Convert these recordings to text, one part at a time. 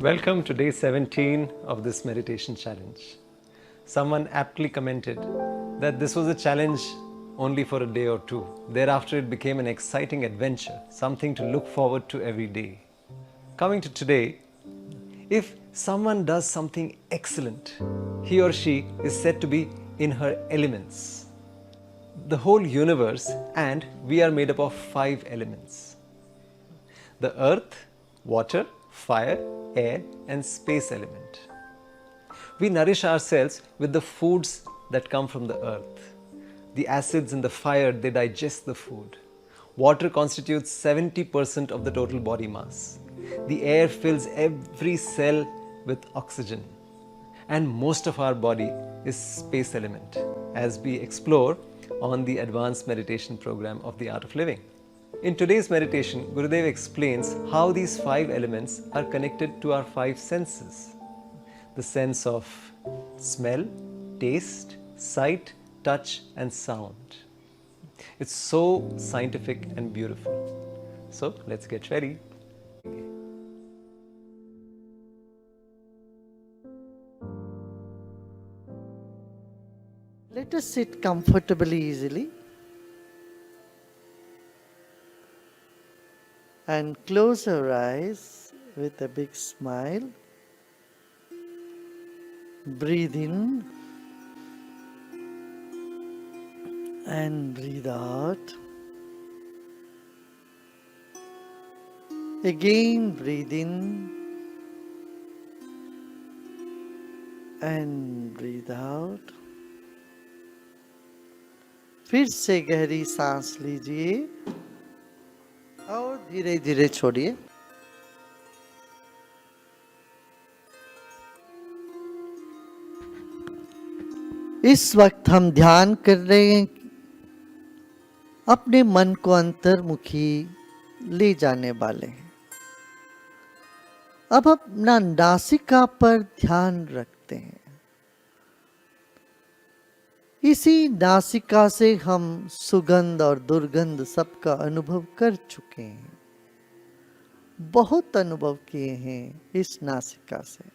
Welcome to day 17 of this meditation challenge. Someone aptly commented that this was a challenge only for a day or two. Thereafter, it became an exciting adventure, something to look forward to every day. Coming to today, if someone does something excellent, he or she is said to be in her elements. The whole universe and we are made up of 5 elements: the earth, water, fire, air, and space element. We nourish ourselves with the foods that come from the earth. The acids in the fire, they digest the food. Water constitutes 70% of the total body mass. The air fills every cell with oxygen. And most of our body is space element, as we explore on the advanced meditation program of the Art of Living. In today's meditation, Gurudev explains how these 5 elements are connected to our 5 senses. The sense of smell, taste, sight, touch, and sound. It's so scientific and beautiful. So let's get ready. Let us sit comfortably, easily, and close our eyes with a big smile. Breathe in and breathe out. Again, breathe in and breathe out. फिर से गहरी सांस लीजिए और धीरे धीरे छोड़िए. इस वक्त हम ध्यान कर रहे हैं अपने मन को अंतर्मुखी ले जाने वाले हैं. अब अपना नासिका पर ध्यान रखते हैं. इसी नासिका से हम सुगंध और दुर्गंध सबका अनुभव कर चुके हैं. बहुत अनुभव किए हैं इस नासिका से.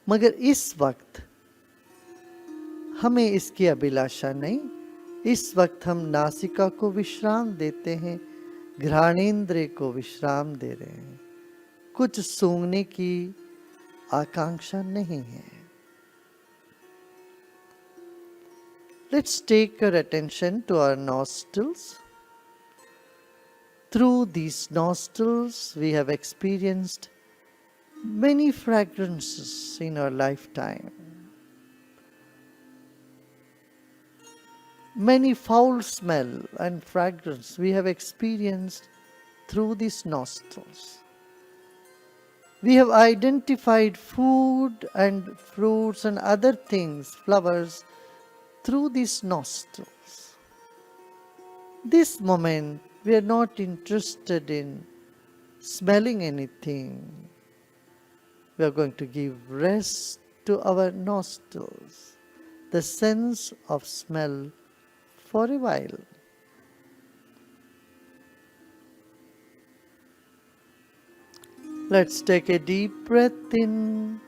मगर इस वक्त हमें इसकी अभिलाषा नहीं. इस वक्त हम नासिका को विश्राम देते हैं, घ्राणेंद्रिय को विश्राम दे रहे हैं. कुछ सूंघने की आकांक्षा नहीं है. Let's take our attention to our nostrils. Through these nostrils, we have experienced many fragrances in our lifetime. Many foul smell and fragrance we have experienced through these nostrils. We have identified food and fruits and other things, flowers, through these nostrils. This moment, we are not interested in smelling anything. We are going to give rest to our nostrils, the sense of smell, for a while. Let's take a deep breath in.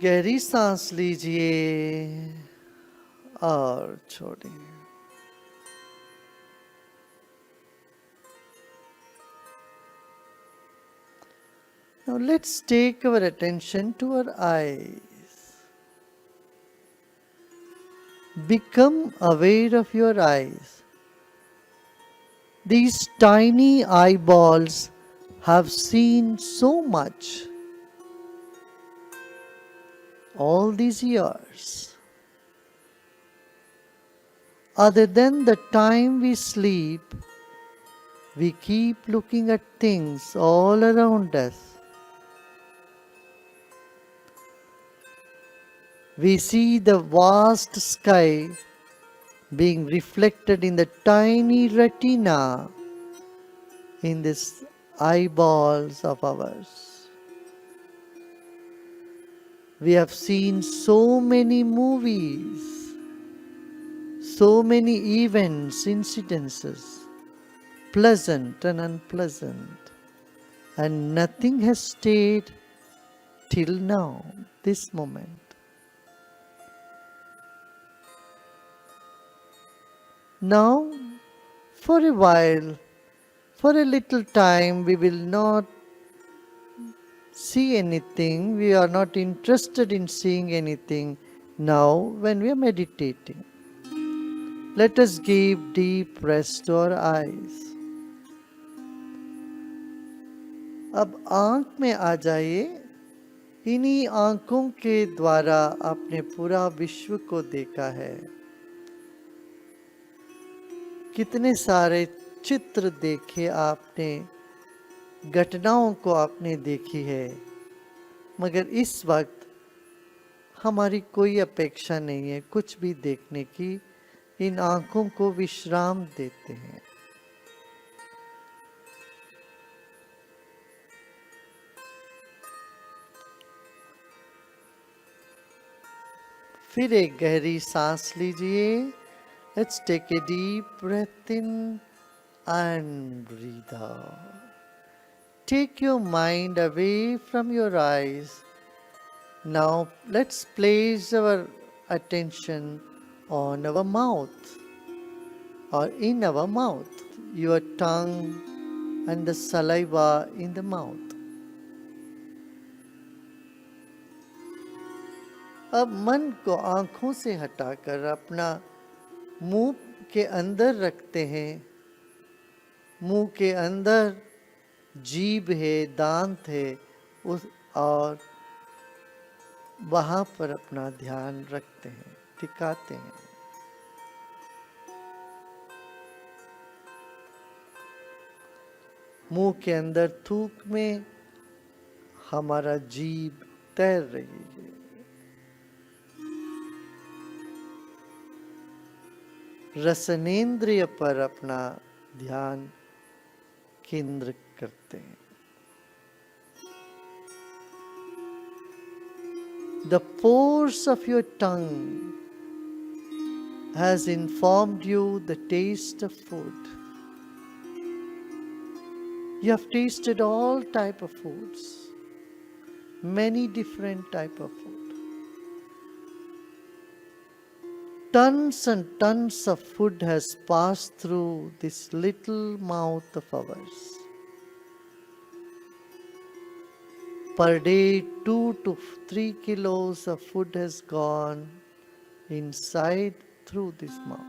गहरी सांस लीजिए और छोड़िए. Now let's take our attention to our eyes. Become aware of your eyes. These tiny eyeballs have seen so much all these years. Other than the time we sleep, we keep looking at things all around us. We see the vast sky being reflected in the tiny retina in these eyeballs of ours. We have seen so many movies, so many events, incidences, pleasant and unpleasant, and nothing has stayed till now, this moment. Now, for a while, for a little time, we will not see anything, we are not interested in seeing anything now when we are meditating. Let us give deep rest to our eyes. अब आंख में आ जाइए, इन्हीं आंखों के द्वारा आपने पूरा विश्व को देखा है। कितने सारे चित्र देखे आपने, घटनाओं को आपने देखी है, मगर इस वक्त हमारी कोई अपेक्षा नहीं है कुछ भी देखने की। इन आंखों को विश्राम देते हैं। फिर एक गहरी सांस लीजिए। Let's take a deep breath in and breathe out. Take your mind away from your eyes. Now let's place our attention on our mouth or in our mouth, your tongue and the saliva in the mouth. अब मन को आंखों से हटाकर अपना मुंह के अंदर रखते हैं। मुंह के अंदर जीभ है, दांत है, उस और वहां पर अपना ध्यान रखते हैं, टिकाते हैं। मुंह के अंदर थूक में हमारा जीभ तैर रही है। रसनेंद्रिय पर अपना ध्यान केंद्र करते हैं। The pores of your tongue has informed you the taste of food. You have tasted all type of foods, many different type of food. Tons and tons of food has passed through this little mouth of ours. Per day, 2 to 3 kilos of food has gone inside through this mouth.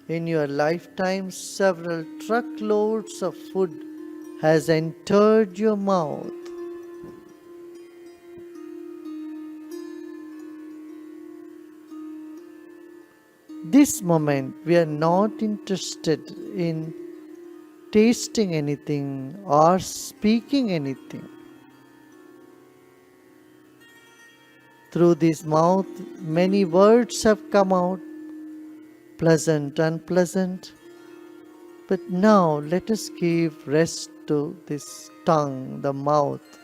In your lifetime, several truckloads of food has entered your mouth. This moment, we are not interested in tasting anything or speaking anything. Through this mouth, many words have come out, pleasant, unpleasant. But now let us give rest to this tongue, the mouth.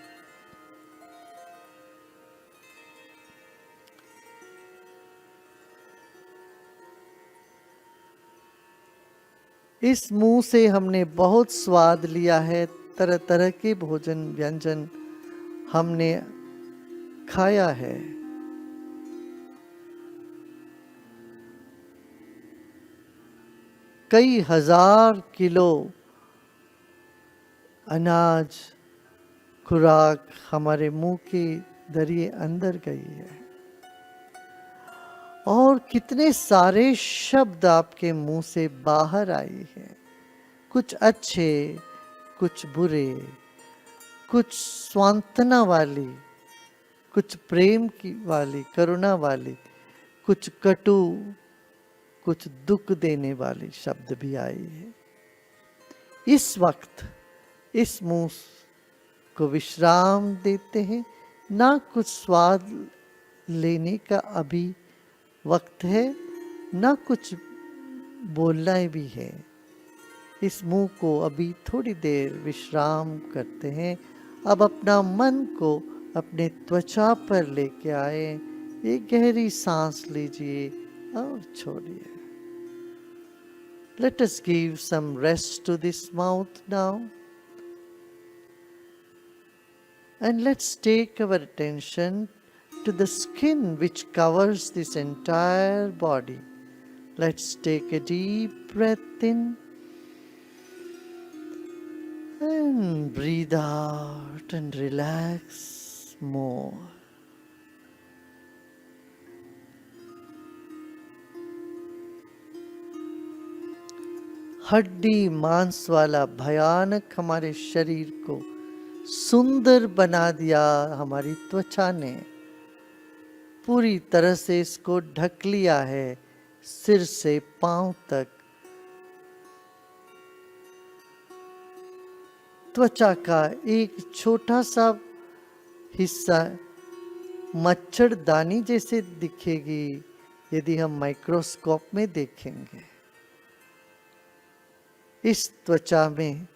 इस मुंह से हमने बहुत स्वाद लिया है, तरह तरह के भोजन व्यंजन हमने खाया है। कई हजार किलो अनाज खुराक हमारे मुंह के जरिए अंदर गई है। और कितने सारे शब्द आपके मुंह से बाहर आए हैं, कुछ अच्छे, कुछ बुरे, कुछ सांत्वना वाली, कुछ प्रेम की वाली, करुणा वाली, कुछ कटु, कुछ दुख देने वाली शब्द भी आए हैं। इस वक्त इस मुंह को विश्राम देते हैं, ना कुछ स्वाद लेने का अभी वक्त है, ना कुछ बोलना भी है। इस मुंह को अभी थोड़ी देर विश्राम करते हैं। अब अपना मन को अपने त्वचा पर लेके आए, एक गहरी सांस लीजिए और छोड़िए। Let us give some rest to this mouth now. And let's take our attention to the skin which covers this entire body. Let's take a deep breath in and breathe out and relax more. हड्डी मांस वाला भयानक हमारे शरीर को सुंदर बना दिया हमारी त्वचा ने, पूरी तरह से इसको ढक लिया है सिर से पांव तक। त्वचा का एक छोटा सा हिस्सा मच्छरदानी जैसे दिखेगी यदि हम माइक्रोस्कोप में देखेंगे। इस त्वचा में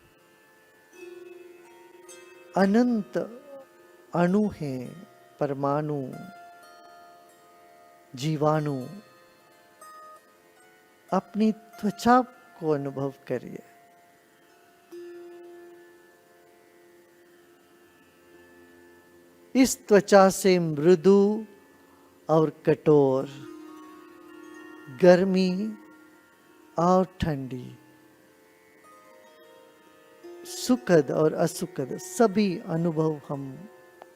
अनंत अणु हैं, परमाणु, जीवाणु। अपनी त्वचा को अनुभव करिए। इस त्वचा से मृदु और कठोर, गर्मी और ठंडी, सुखद और असुखद सभी अनुभव हम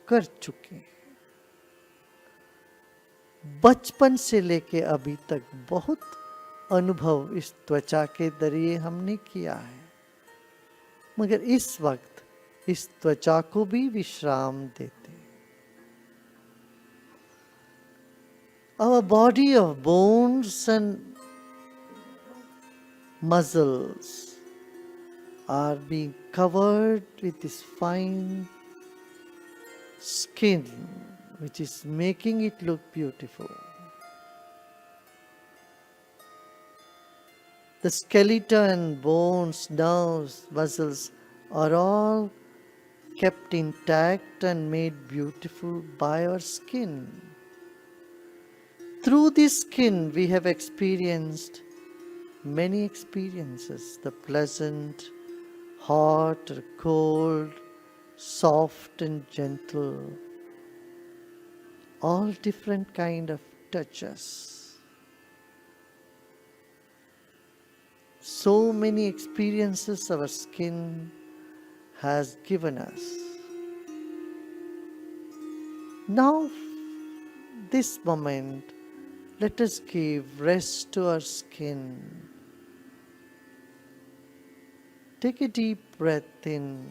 कर चुके हैं। बचपन से लेके अभी तक बहुत अनुभव इस त्वचा के जरिए हमने किया है, मगर इस वक्त इस त्वचा को भी विश्राम देते हैं। Our body of bones and muscles are being covered with this fine skin, which is making it look beautiful. The skeleton, bones, nerves, muscles are all kept intact and made beautiful by our skin. Through this skin, we have experienced many experiences, the pleasant, hot or cold, soft and gentle, all different kind of touches. So many experiences our skin has given us. Now, this moment, let us give rest to our skin. Take a deep breath in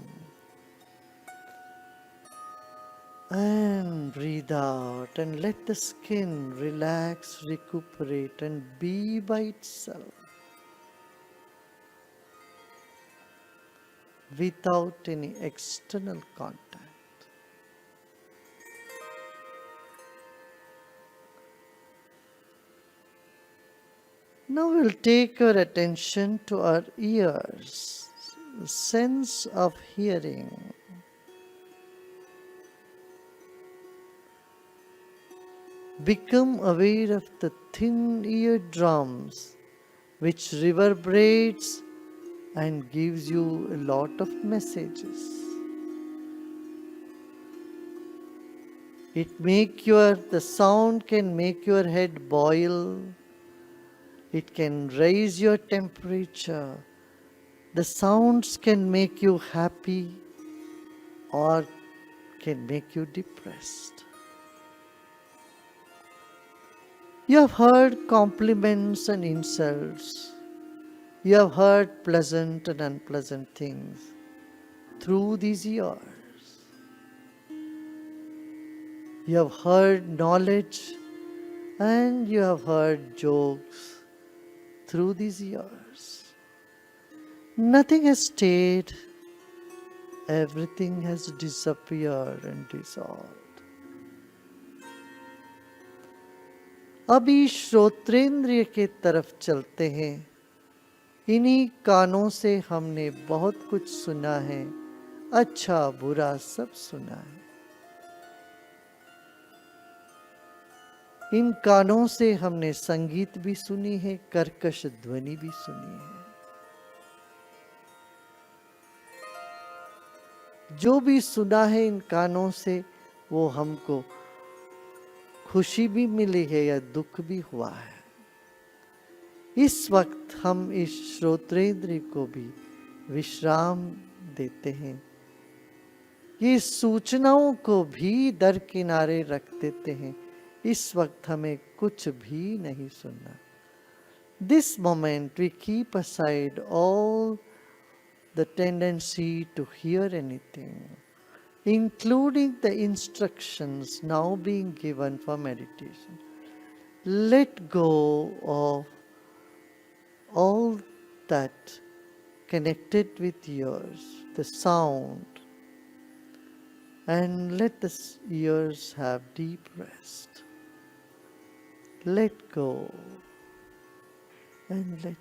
and breathe out, and let the skin relax, recuperate, and be by itself without any external contact. Now we'll take our attention to our ears, sense of hearing. Become aware of the thin eardrums which reverberates and gives you a lot of messages. The sound can make your head boil. It can raise your temperature. The sounds can make you happy or can make you depressed. You have heard compliments and insults. You have heard pleasant and unpleasant things through these ears. You have heard knowledge and you have heard jokes through these ears. Nothing has stayed, everything has disappeared and dissolved. अभी श्रोत्रेंद्रिय के तरफ चलते हैं। इन्हीं कानों से हमने बहुत कुछ सुना है, अच्छा बुरा सब सुना है। इन कानों से हमने संगीत भी सुनी है, कर्कश ध्वनि भी सुनी है। जो भी सुना है इन कानों से वो हमको खुशी भी मिली है या दुख भी हुआ है। इस वक्त हम इस श्रोत्रेंद्र को भी विश्राम देते हैं, ये सूचनाओं को भी दरकिनारे रख देते हैं। इस वक्त हमें कुछ भी नहीं सुनना। This moment we keep aside all the tendency to hear anything, including the instructions now being given for meditation. Let go of all that connected with ears, the sound, and let the ears have deep rest. Let go and let go.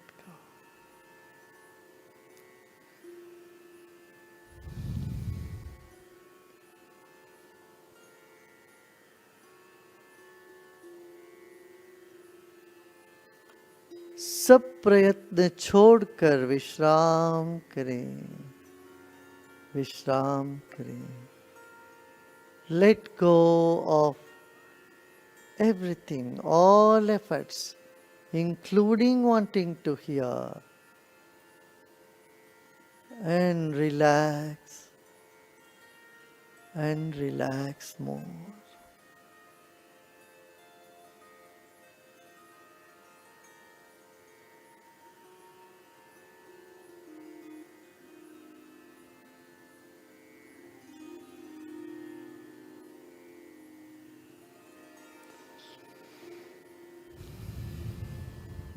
सब प्रयत्न छोड़कर विश्राम करें, विश्राम करें. Let go of everything, all efforts, including wanting to hear, and relax more.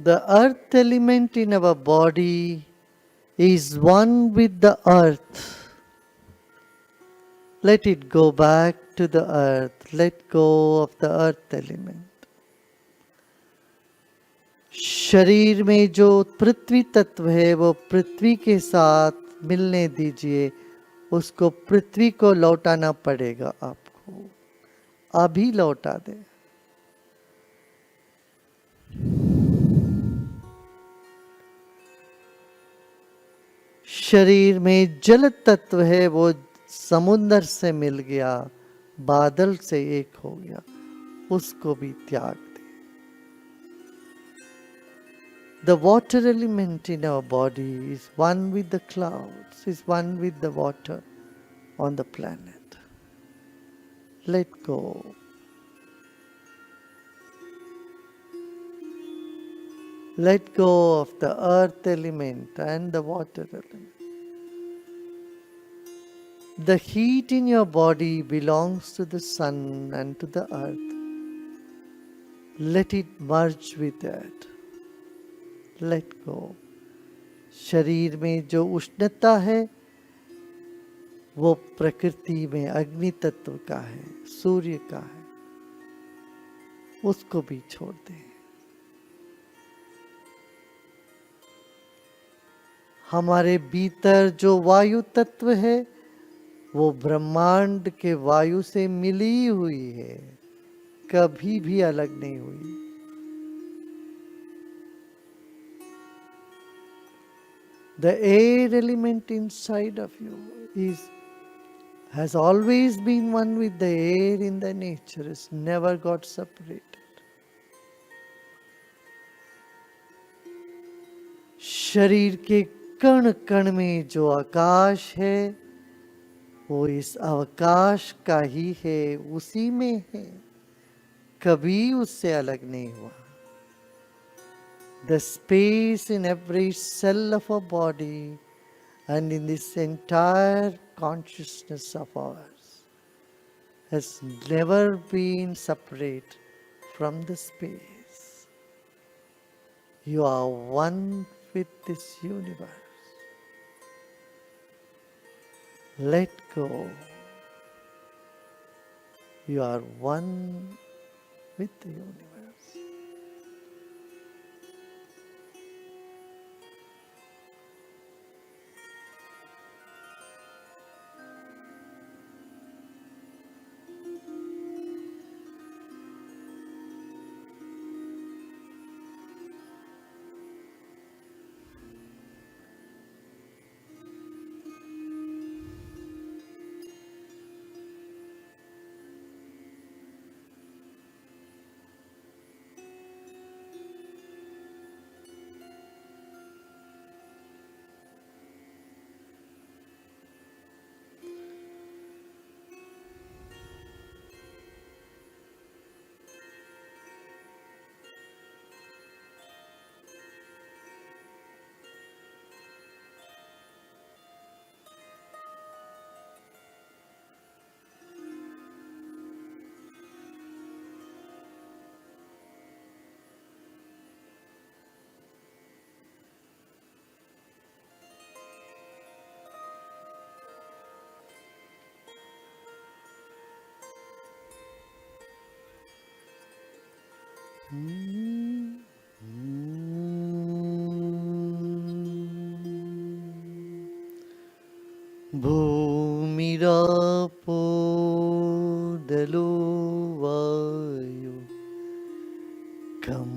The earth element in our body is one with the earth. Let it go back to the earth. Let go of the earth element. शरीर में जो पृथ्वी तत्व है वो पृथ्वी के साथ मिलने दीजिए. उसको पृथ्वी को लौटाना पड़ेगा आपको. अभी लौटा दे. शरीर में जल तत्व है वो समुद्र से मिल गया, बादल से एक हो गया, उसको भी त्याग दे. The water element in our body is one with the clouds, is one with the water on the planet. Let go. Let go of the earth element and the water element. The heat in your body belongs to the sun and to the earth. Let it merge with that. Let go. शरीर में जो उष्णता है वो प्रकृति में अग्नि तत्व का है, सूर्य का है, उसको भी छोड़ दें. हमारे भीतर जो वायु तत्व है वो ब्रह्मांड के वायु से मिली हुई है, कभी भी अलग नहीं हुई. The air element inside of you has always been one with the air in the nature. It's never got separated. शरीर के कण कण में जो आकाश है वो इस अवकाश का ही है, उसी में है, कभी उससे अलग नहीं हुआ. The space in every cell of our body and in this entire consciousness of ours has never been separate from the space. You are one with this universe. Let go. You are one with the universe. भूमिरापो जलो वायु कं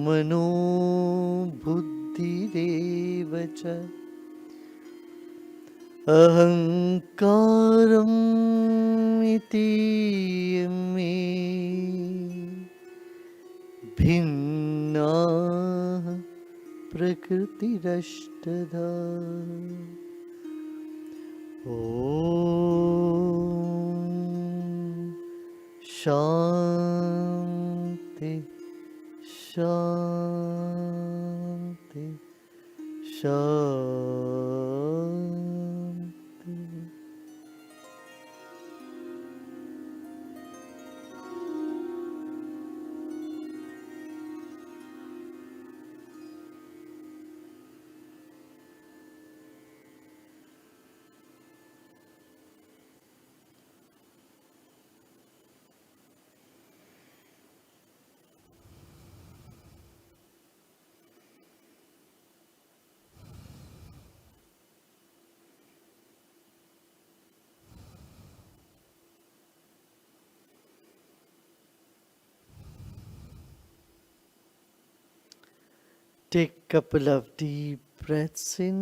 मनो बुद्धिरेव च अहङ्कारम् इति मे भिन्नाः प्रकृतिरष्टधा ॐ शान्ति शान्ति शान्ति. Take a couple of deep breaths in.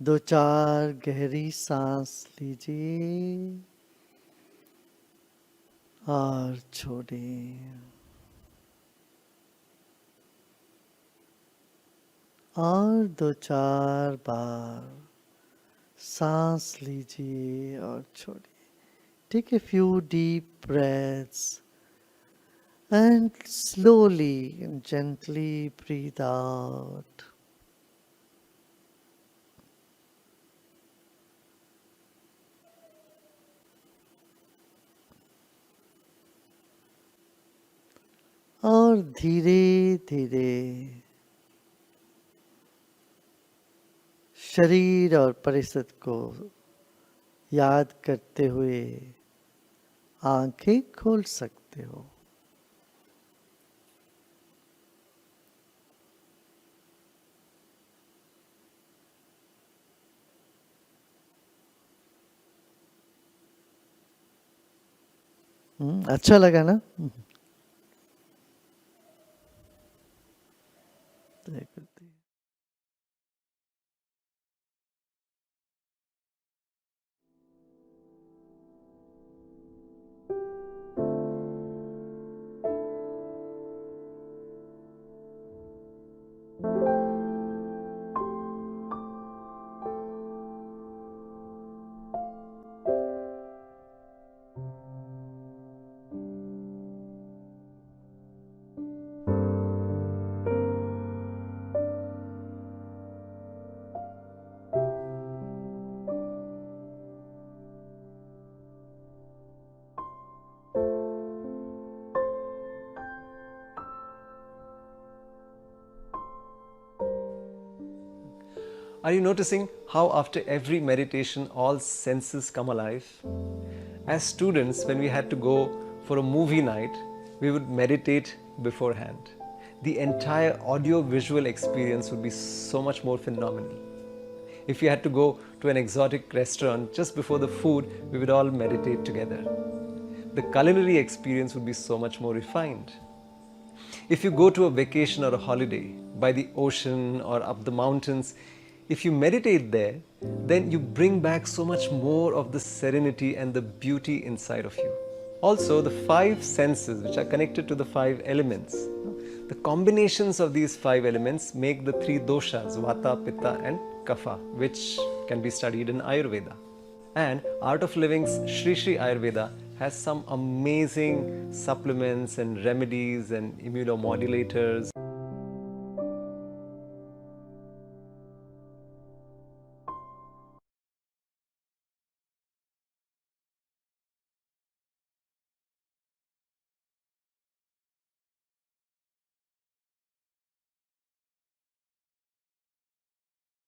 दो चार गहरी सांस लीजिए और छोड़िए और दो चार बार सांस लीजिए और छोड़िए. Take a few deep breaths and slowly and gently breathe out. और धीरे धीरे शरीर और परिस्थिति को याद करते हुए आंखें खोल सकते हो. अच्छा लगा ना? जय गुरुदेव. Are you noticing how after every meditation all senses come alive? As students, when we had to go for a movie night, we would meditate beforehand. The entire audio-visual experience would be so much more phenomenal. If we had to go to an exotic restaurant just before the food, we would all meditate together. The culinary experience would be so much more refined. If you go to a vacation or a holiday by the ocean or up the mountains, if you meditate there, then you bring back so much more of the serenity and the beauty inside of you. Also, the 5 senses which are connected to the 5 elements, the combinations of these 5 elements make the 3 doshas, Vata, Pitta and Kapha, which can be studied in Ayurveda. And Art of Living's Sri Sri Ayurveda has some amazing supplements and remedies and immunomodulators